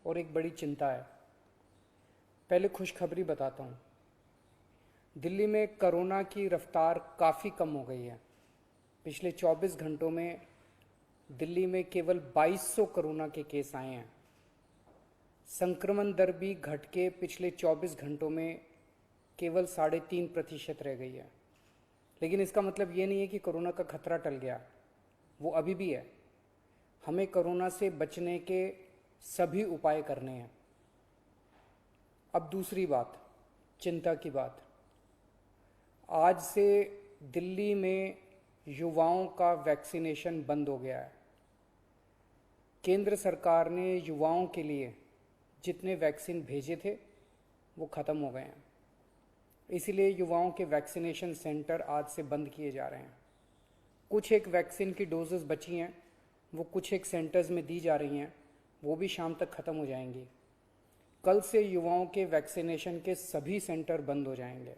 और एक बड़ी चिंता है। पहले खुशखबरी बताता हूँ। दिल्ली में कोरोना की रफ्तार काफ़ी कम हो गई है। पिछले 24 घंटों में दिल्ली में केवल 2200 कोरोना के केस आए हैं। संक्रमण दर भी घट के पिछले 24 घंटों में केवल 3.5% रह गई है। लेकिन इसका मतलब ये नहीं है कि कोरोना का खतरा टल गया, वो अभी भी है। हमें कोरोना से बचने के सभी उपाय करने हैं। अब दूसरी बात, चिंता की बात। आज से दिल्ली में युवाओं का वैक्सीनेशन बंद हो गया है। केंद्र सरकार ने युवाओं के लिए जितने वैक्सीन भेजे थे वो ख़त्म हो गए हैं। इसीलिए युवाओं के वैक्सीनेशन सेंटर आज से बंद किए जा रहे हैं। कुछ एक वैक्सीन की डोजेस बची हैं, वो कुछ एक सेंटर्स में दी जा रही हैं, वो भी शाम तक ख़त्म हो जाएंगी। कल से युवाओं के वैक्सीनेशन के सभी सेंटर बंद हो जाएंगे।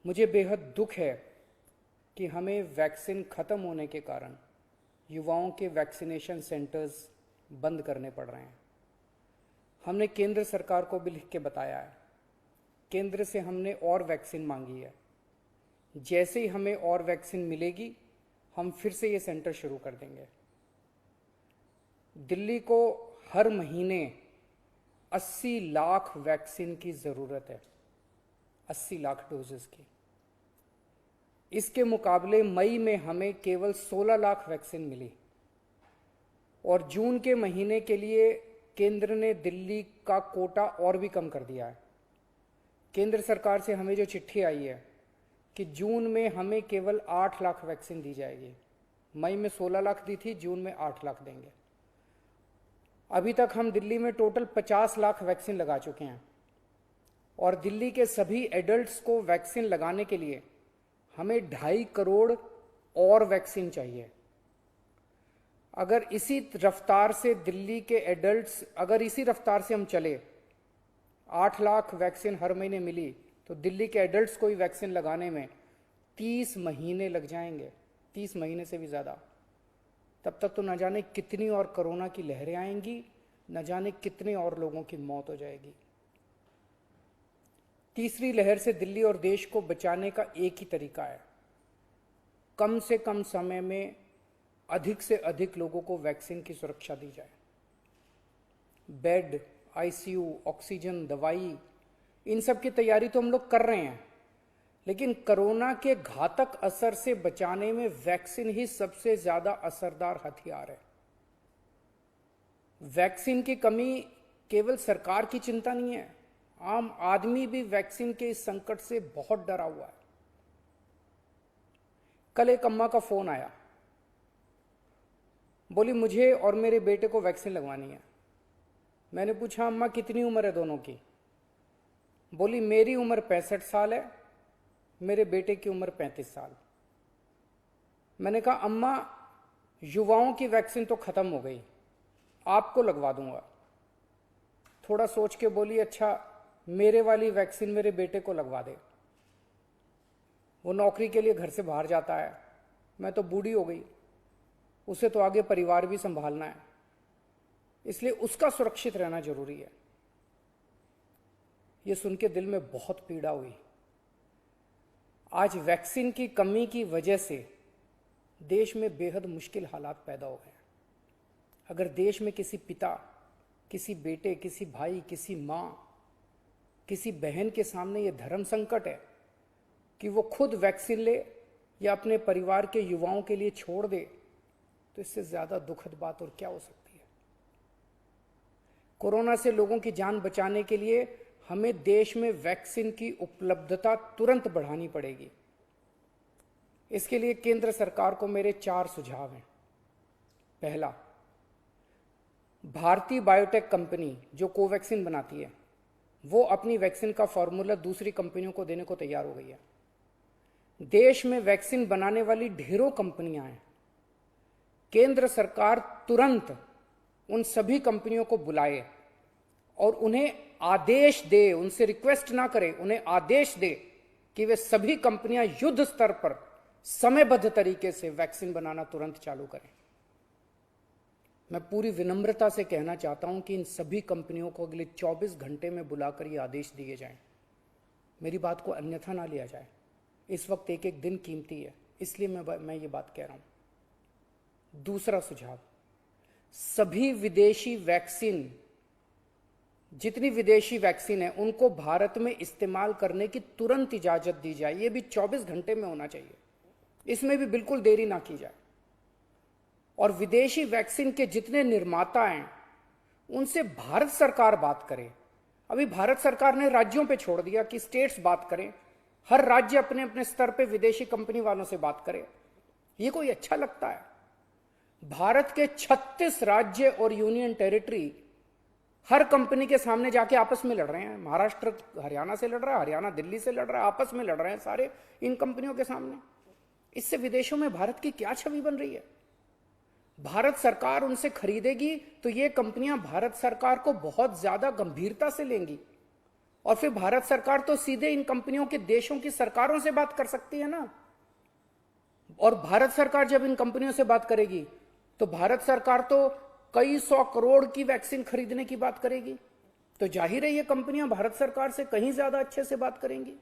मुझे बेहद दुख है कि हमें वैक्सीन ख़त्म होने के कारण युवाओं के वैक्सीनेशन सेंटर्स बंद करने पड़ रहे हैं। हमने केंद्र सरकार को भी लिख के बताया है। केंद्र से हमने और वैक्सीन मांगी है। जैसे ही हमें और वैक्सीन मिलेगी हम फिर से ये सेंटर शुरू कर देंगे। दिल्ली को हर महीने 80 लाख वैक्सीन की ज़रूरत है, 80 लाख डोजेस की। इसके मुकाबले मई में हमें केवल 16 लाख वैक्सीन मिली और जून के महीने के लिए केंद्र ने दिल्ली का कोटा और भी कम कर दिया है। केंद्र सरकार से हमें जो चिट्ठी आई है कि जून में हमें केवल 8 लाख वैक्सीन दी जाएगी। मई में 16 लाख दी थी, जून में 8 लाख देंगे। अभी तक हम दिल्ली में टोटल 50 लाख वैक्सीन लगा चुके हैं और दिल्ली के सभी एडल्ट्स को वैक्सीन लगाने के लिए हमें 2.5 करोड़ और वैक्सीन चाहिए। अगर इसी रफ्तार से दिल्ली के एडल्ट्स, अगर इसी रफ्तार से हम चले, 8 लाख वैक्सीन हर महीने मिली तो दिल्ली के एडल्ट्स को ही वैक्सीन लगाने में 30 महीने लग जाएंगे, 30 महीने से भी ज़्यादा। तब तक तो न जाने कितनी और कोरोना की लहरें आएंगी, न जाने कितने और लोगों की मौत हो जाएगी। तीसरी लहर से दिल्ली और देश को बचाने का एक ही तरीका है, कम से कम समय में अधिक से अधिक लोगों को वैक्सीन की सुरक्षा दी जाए। बेड, आईसीयू, ऑक्सीजन, दवाई, इन सब की तैयारी तो हम लोग कर रहे हैं, लेकिन कोरोना के घातक असर से बचाने में वैक्सीन ही सबसे ज्यादा असरदार हथियार है। वैक्सीन की कमी केवल सरकार की चिंता नहीं है, आम आदमी भी वैक्सीन के इस संकट से बहुत डरा हुआ है। कल एक अम्मा का फोन आया, बोली मुझे और मेरे बेटे को वैक्सीन लगवानी है। मैंने पूछा अम्मा कितनी उम्र है दोनों की? बोली मेरी उम्र 65 साल है, मेरे बेटे की उम्र 35 साल। मैंने कहा अम्मा युवाओं की वैक्सीन तो खत्म हो गई, आपको लगवा दूंगा। थोड़ा सोच के बोली अच्छा मेरे वाली वैक्सीन मेरे बेटे को लगवा दे, वो नौकरी के लिए घर से बाहर जाता है, मैं तो बूढ़ी हो गई, उसे तो आगे परिवार भी संभालना है, इसलिए उसका सुरक्षित रहना जरूरी है। ये सुन के दिल में बहुत पीड़ा हुई। आज वैक्सीन की कमी की वजह से देश में बेहद मुश्किल हालात पैदा हो गए। अगर देश में किसी पिता, किसी बेटे, किसी भाई, किसी माँ, किसी बहन के सामने ये धर्म संकट है कि वो खुद वैक्सीन ले या अपने परिवार के युवाओं के लिए छोड़ दे, तो इससे ज्यादा दुखद बात और क्या हो सकती है। कोरोना से लोगों की जान बचाने के लिए हमें देश में वैक्सीन की उपलब्धता तुरंत बढ़ानी पड़ेगी। इसके लिए केंद्र सरकार को मेरे 4 सुझाव हैं। पहला, भारतीय बायोटेक कंपनी जो कोवैक्सीन बनाती है, वो अपनी वैक्सीन का फॉर्मूला दूसरी कंपनियों को देने को तैयार हो गई है। देश में वैक्सीन बनाने वाली ढेरों कंपनियां हैं। केंद्र सरकार तुरंत उन सभी कंपनियों को बुलाए और उन्हें आदेश दे, उनसे रिक्वेस्ट ना करे, उन्हें आदेश दे कि वे सभी कंपनियां युद्ध स्तर पर समयबद्ध तरीके से वैक्सीन बनाना तुरंत चालू करें। मैं पूरी विनम्रता से कहना चाहता हूं कि इन सभी कंपनियों को अगले 24 घंटे में बुलाकर ये आदेश दिए जाएं। मेरी बात को अन्यथा ना लिया जाए। इस वक्त एक एक दिन कीमती है, इसलिए मैं ये बात कह रहा हूं। दूसरा सुझाव, सभी विदेशी वैक्सीन, जितनी विदेशी वैक्सीन है उनको भारत में इस्तेमाल करने की तुरंत इजाजत दी जाए। ये भी 24 घंटे में होना चाहिए, इसमें भी बिल्कुल देरी ना की जाए। और विदेशी वैक्सीन के जितने निर्माता हैं उनसे भारत सरकार बात करे। अभी भारत सरकार ने राज्यों पे छोड़ दिया कि स्टेट्स बात करें, हर राज्य अपने अपने स्तर पे विदेशी कंपनी वालों से बात करे। ये कोई अच्छा लगता है? भारत के 36 राज्य और यूनियन टेरिटरी हर कंपनी के सामने जाके आपस में लड़ रहे हैं। महाराष्ट्र हरियाणा से लड़ रहा है, हरियाणा दिल्ली से लड़ रहा है, आपस में लड़ रहे हैं सारे इन कंपनियों के सामने। इससे विदेशों में भारत की क्या छवि बन रही है? भारत सरकार उनसे खरीदेगी तो ये कंपनियां भारत सरकार को बहुत ज्यादा गंभीरता से लेंगी, और फिर भारत सरकार तो सीधे इन कंपनियों के देशों की सरकारों से बात कर सकती है ना। और भारत सरकार जब इन कंपनियों से बात करेगी तो भारत सरकार तो कई 100 करोड़ की वैक्सीन खरीदने की बात करेगी, तो जाहिर है ये कंपनियां भारत सरकार से कहीं ज्यादा अच्छे से बात करेंगी।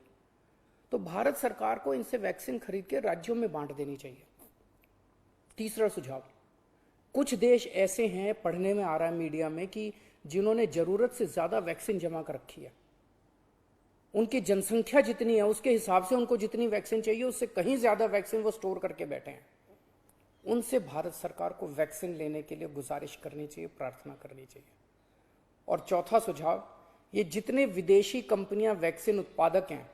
तो भारत सरकार को इनसे वैक्सीन खरीद के राज्यों में बांट देनी चाहिए। तीसरा सुझाव, कुछ देश ऐसे हैं, पढ़ने में आ रहा है मीडिया में, कि जिन्होंने जरूरत से ज्यादा वैक्सीन जमा कर रखी है। उनकी जनसंख्या जितनी है उसके हिसाब से उनको जितनी वैक्सीन चाहिए उससे कहीं ज्यादा वैक्सीन वो स्टोर करके बैठे हैं। उनसे भारत सरकार को वैक्सीन लेने के लिए गुजारिश करनी चाहिए, प्रार्थना करनी चाहिए। और चौथा सुझाव, ये जितने विदेशी कंपनियां वैक्सीन उत्पादक हैं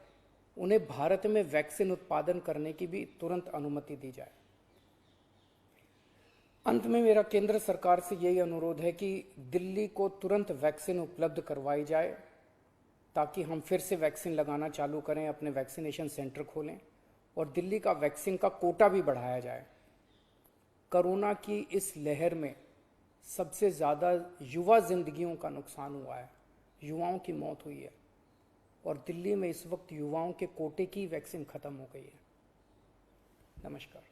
उन्हें भारत में वैक्सीन उत्पादन करने की भी तुरंत अनुमति दी जाए। अंत में मेरा केंद्र सरकार से यही अनुरोध है कि दिल्ली को तुरंत वैक्सीन उपलब्ध करवाई जाए ताकि हम फिर से वैक्सीन लगाना चालू करें, अपने वैक्सीनेशन सेंटर खोलें और दिल्ली का वैक्सीन का कोटा भी बढ़ाया जाए। कोरोना की इस लहर में सबसे ज़्यादा युवा जिंदगियों का नुकसान हुआ है, युवाओं की मौत हुई है, और दिल्ली में इस वक्त युवाओं के कोटे की वैक्सीन खत्म हो गई है। नमस्कार।